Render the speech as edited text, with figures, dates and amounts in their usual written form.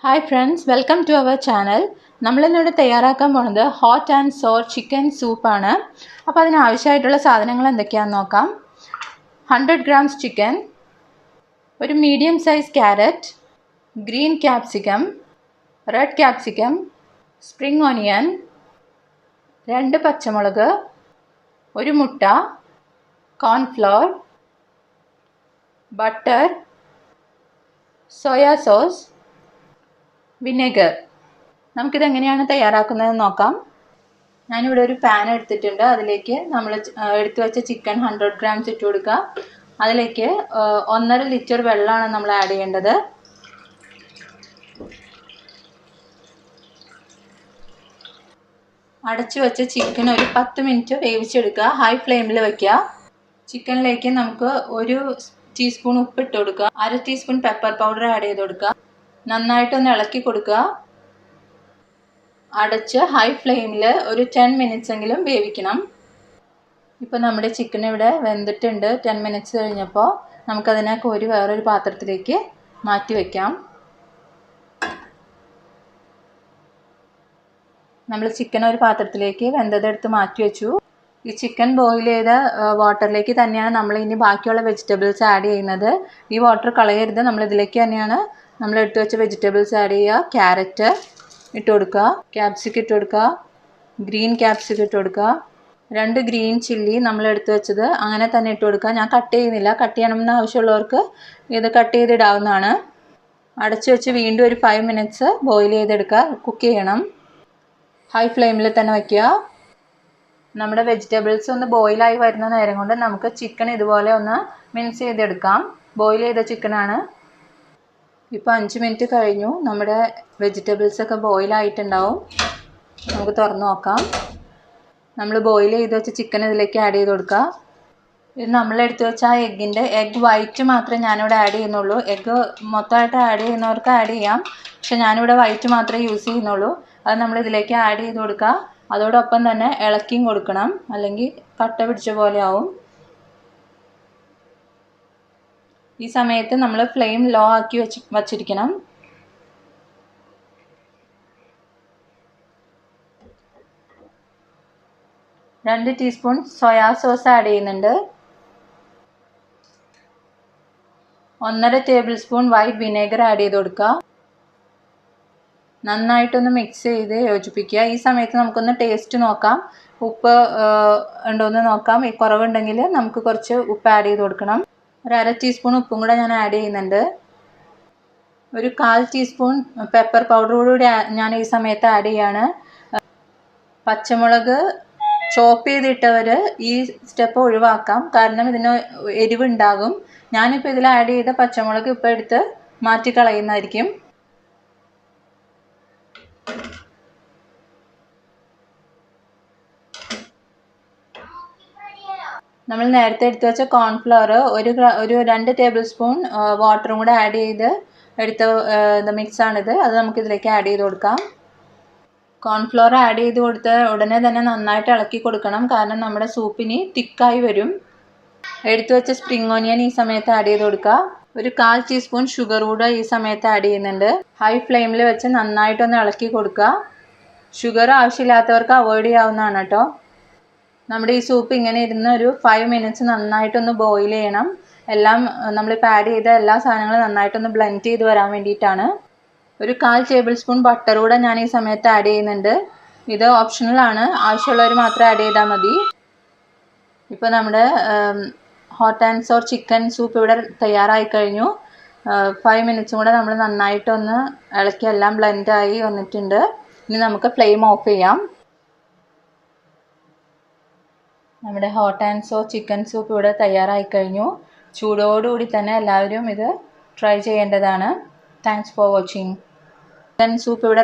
Hi friends, welcome to our channel. നമ്മളിന്നിവിടെ തയ്യാറാക്കാൻ പോകുന്നത് hot and sour chicken സൂപ്പാണ്. അപ്പോൾ അതിനാവശ്യമായിട്ടുള്ള സാധനങ്ങൾ എന്തൊക്കെയാണെന്ന് നോക്കാം. 100 grams ചിക്കൻ, ഒരു medium size carrot, green capsicum, red capsicum, spring onion, 2 പച്ചമുളക്, ഒരു മുട്ട, cornflour, butter, soya sauce, vinegar. നമുക്കിത് എങ്ങനെയാണ് തയ്യാറാക്കുന്നത് നോക്കാം. ഞാനിവിടെ ഒരു പാൻ എടുത്തിട്ടുണ്ട്. അതിലേക്ക് നമ്മൾ എടുത്തു വെച്ച ചിക്കൻ 100 grams ഇട്ട് കൊടുക്കുക. അതിലേക്ക് 1.5 ലിറ്റർ വെള്ളമാണ് നമ്മൾ ആഡ് ചെയ്യേണ്ടത്. അടച്ചു വെച്ച ചിക്കൻ ഒരു 10 മിനിറ്റ് വേവിച്ചെടുക്കുക. ഹൈ ഫ്ലെയിമിൽ വയ്ക്കുക. ചിക്കനിലേക്ക് നമുക്ക് 1 ടീസ്പൂൺ ഉപ്പ് ഇട്ട് കൊടുക്കുക. 1/2 ടീസ്പൂൺ പെപ്പർ പൗഡർ ആഡ് ചെയ്ത് കൊടുക്കുക. നന്നായിട്ടൊന്ന് ഇളക്കി കൊടുക്കുക. അടച്ച് ഹൈ ഫ്ലെയിമിൽ ഒരു 10 മിനിറ്റ്സ് എങ്കിലും വേവിക്കണം. ഇപ്പോൾ നമ്മുടെ ചിക്കൻ ഇവിടെ വെന്തിട്ടുണ്ട്. 10 മിനിറ്റ്സ് കഴിഞ്ഞപ്പോൾ നമുക്കതിനെ കോരി വേറൊരു പാത്രത്തിലേക്ക് മാറ്റി വയ്ക്കാം. നമ്മൾ ചിക്കൻ ഒരു പാത്രത്തിലേക്ക് വെന്തതെടുത്ത് മാറ്റി വെച്ചു. ഈ ചിക്കൻ ബോയിൽ ചെയ്ത വാട്ടറിലേക്ക് തന്നെയാണ് നമ്മൾ ഇനി ബാക്കിയുള്ള വെജിറ്റബിൾസ് ആഡ് ചെയ്യുന്നത്. ഈ വാട്ടർ കളയരുത്. നമ്മളിതിലേക്ക് തന്നെയാണ് നമ്മൾ എടുത്തു വെച്ച വെജിറ്റബിൾസ് ആഡ് ചെയ്യുക. ക്യാരറ്റ് ഇട്ട് കൊടുക്കുക, ക്യാപ്സിക്കം ഇട്ട് കൊടുക്കുക, ഗ്രീൻ ക്യാപ്സിക്കം ഇട്ട് കൊടുക്കുക, 2 ഗ്രീൻ ചില്ലി നമ്മൾ എടുത്തു വെച്ചത് അങ്ങനെ തന്നെ ഇട്ട് കൊടുക്കുക. ഞാൻ കട്ട് ചെയ്യുന്നില്ല. കട്ട് ചെയ്യണമെന്ന് ആവശ്യമുള്ളവർക്ക് ഇത് കട്ട് ചെയ്തിടാവുന്നതാണ്. അടച്ചു വെച്ച് വീണ്ടും ഒരു 5 മിനിറ്റ്സ് ബോയിൽ ചെയ്തെടുക്കുക. കുക്ക് ചെയ്യണം. ഹൈ ഫ്ലെയിമിൽ തന്നെ വയ്ക്കുക. നമ്മുടെ വെജിറ്റബിൾസ് ഒന്ന് ബോയിലായി വരുന്ന നേരം കൊണ്ട് നമുക്ക് ചിക്കൻ ഇതുപോലെ ഒന്ന് മിക്സ് ചെയ്തെടുക്കാം. ബോയിൽ ചെയ്ത ചിക്കനാണ്. ഇപ്പോൾ 5 മിനിറ്റ് കഴിഞ്ഞു. നമ്മുടെ വെജിറ്റബിൾസൊക്കെ ബോയിലായിട്ടുണ്ടാവും. നമുക്ക് തുറന്ന് നോക്കാം. നമ്മൾ ബോയിൽ ചെയ്ത് വെച്ച ചിക്കൻ ഇതിലേക്ക് ആഡ് ചെയ്ത് കൊടുക്കുക. ഇത് നമ്മളെടുത്ത് വെച്ച ആ എഗ് വൈറ്റ് മാത്രമേ ഞാനിവിടെ ആഡ് ചെയ്യുന്നുള്ളൂ. എഗ്ഗ് മൊത്തമായിട്ട് ആഡ് ചെയ്യുന്നവർക്ക് ആഡ് ചെയ്യാം. പക്ഷെ ഞാനിവിടെ വൈറ്റ് മാത്രമേ യൂസ് ചെയ്യുന്നുള്ളൂ. അത് നമ്മൾ ഇതിലേക്ക് ആഡ് ചെയ്ത് കൊടുക്കുക. അതോടൊപ്പം തന്നെ ഇളക്കിയും കൊടുക്കണം, അല്ലെങ്കിൽ കട്ട പിടിച്ച പോലെ ആവും. ഈ സമയത്ത് നമ്മൾ ഫ്ലെയിം ലോ ആക്കി വച്ചിരിക്കണം. രണ്ട് ടീസ്പൂൺ സോയാ സോസ് ആഡ് ചെയ്യുന്നുണ്ട്. 1.5 table spoon white vinegar add ചെയ്ത് കൊടുക്കുക. നന്നായിട്ടൊന്ന് മിക്സ് ചെയ്ത് യോജിപ്പിക്കുക. ഈ സമയത്ത് നമുക്കൊന്ന് ടേസ്റ്റ് നോക്കാം. ഉപ്പ് ഉണ്ടോയെന്ന് നോക്കാം. ഈ കുറവുണ്ടെങ്കിൽ നമുക്ക് കുറച്ച് ഉപ്പ് ആഡ് ചെയ്ത് കൊടുക്കണം. ഒരു 1/2 ടീസ്പൂൺ ഉപ്പും കൂടെ ഞാൻ ആഡ് ചെയ്യുന്നുണ്ട്. ഒരു 1/4 ടീസ്പൂൺ പെപ്പർ പൗഡർ കൂടി ഞാൻ ഈ സമയത്ത് ആഡ് ചെയ്യാണ്. പച്ചമുളക് ചോപ്പ് ചെയ്തിട്ടവർ ഈ സ്റ്റെപ്പ് ഒഴിവാക്കാം, കാരണം ഇതിന് എരിവുണ്ടാകും. ഞാനിപ്പോൾ ഇതിൽ ആഡ് ചെയ്ത പച്ചമുളക് ഇപ്പോൾ എടുത്ത് മാറ്റിക്കളയുന്നതായിരിക്കും. നമ്മൾ നേരത്തെ എടുത്തു വെച്ച കോൺഫ്ലവർ ഒരു 2 ടേബിൾ സ്പൂൺ വാട്ടറും കൂടെ ആഡ് ചെയ്ത് എടുത്ത മിക്സാണിത്. അത് നമുക്കിതിലേക്ക് ആഡ് ചെയ്ത് കൊടുക്കാം. കോൺഫ്ലവർ ആഡ് ചെയ്ത് കൊടുത്ത് ഉടനെ തന്നെ നന്നായിട്ട് ഇളക്കി കൊടുക്കണം, കാരണം നമ്മുടെ സൂപ്പിന് തിക്കായി വരും. എടുത്തു വെച്ച സ്പ്രിംഗ് ഓണിയൻ ഈ സമയത്ത് ആഡ് ചെയ്ത് കൊടുക്കുക. ഒരു 1/4 ടീസ്പൂൺ ഷുഗർ കൂടെ ഈ സമയത്ത് ആഡ് ചെയ്യുന്നുണ്ട്. ഹൈ ഫ്ലെയിമിൽ വെച്ച് നന്നായിട്ടൊന്ന് ഇളക്കി കൊടുക്കുക. ഷുഗർ ആവശ്യമില്ലാത്തവർക്ക് അവോയ്ഡ് ചെയ്യാവുന്നതാണ് കേട്ടോ. നമ്മുടെ ഈ സൂപ്പ് ഇങ്ങനെ ഇരുന്ന് ഒരു 5 മിനിറ്റ്സ് നന്നായിട്ടൊന്ന് ബോയിൽ ചെയ്യണം. എല്ലാം നമ്മളിപ്പോൾ ആഡ് ചെയ്ത എല്ലാ സാധനങ്ങളും നന്നായിട്ടൊന്ന് ബ്ലെൻഡ് ചെയ്ത് വരാൻ വേണ്ടിയിട്ടാണ്. ഒരു 1/4 ടേബിൾ സ്പൂൺ ബട്ടർ കൂടെ ഞാൻ ഈ സമയത്ത് ആഡ് ചെയ്യുന്നുണ്ട്. ഇത് ഓപ്ഷണലാണ്. ആവശ്യമുള്ളവർ മാത്രം ആഡ് ചെയ്താൽ മതി. ഇപ്പോൾ നമ്മുടെ hot and sour chicken soup ഇവിടെ തയ്യാറായി കഴിഞ്ഞു. 5 മിനിറ്റ്സും കൂടെ നമ്മൾ നന്നായിട്ടൊന്ന് ഇളക്കി എല്ലാം ബ്ലെൻഡായി വന്നിട്ടുണ്ട്. ഇനി നമുക്ക് ഫ്ലെയിം ഓഫ് ചെയ്യാം. നമ്മുടെ hot and sour chicken soup ഇവിടെ തയ്യാറായി കഴിഞ്ഞു. ചൂടോടുകൂടി തന്നെ എല്ലാവരും ഇത് ട്രൈ ചെയ്യേണ്ടതാണ്. Thanks for watching. Chicken soup ഇവിടെ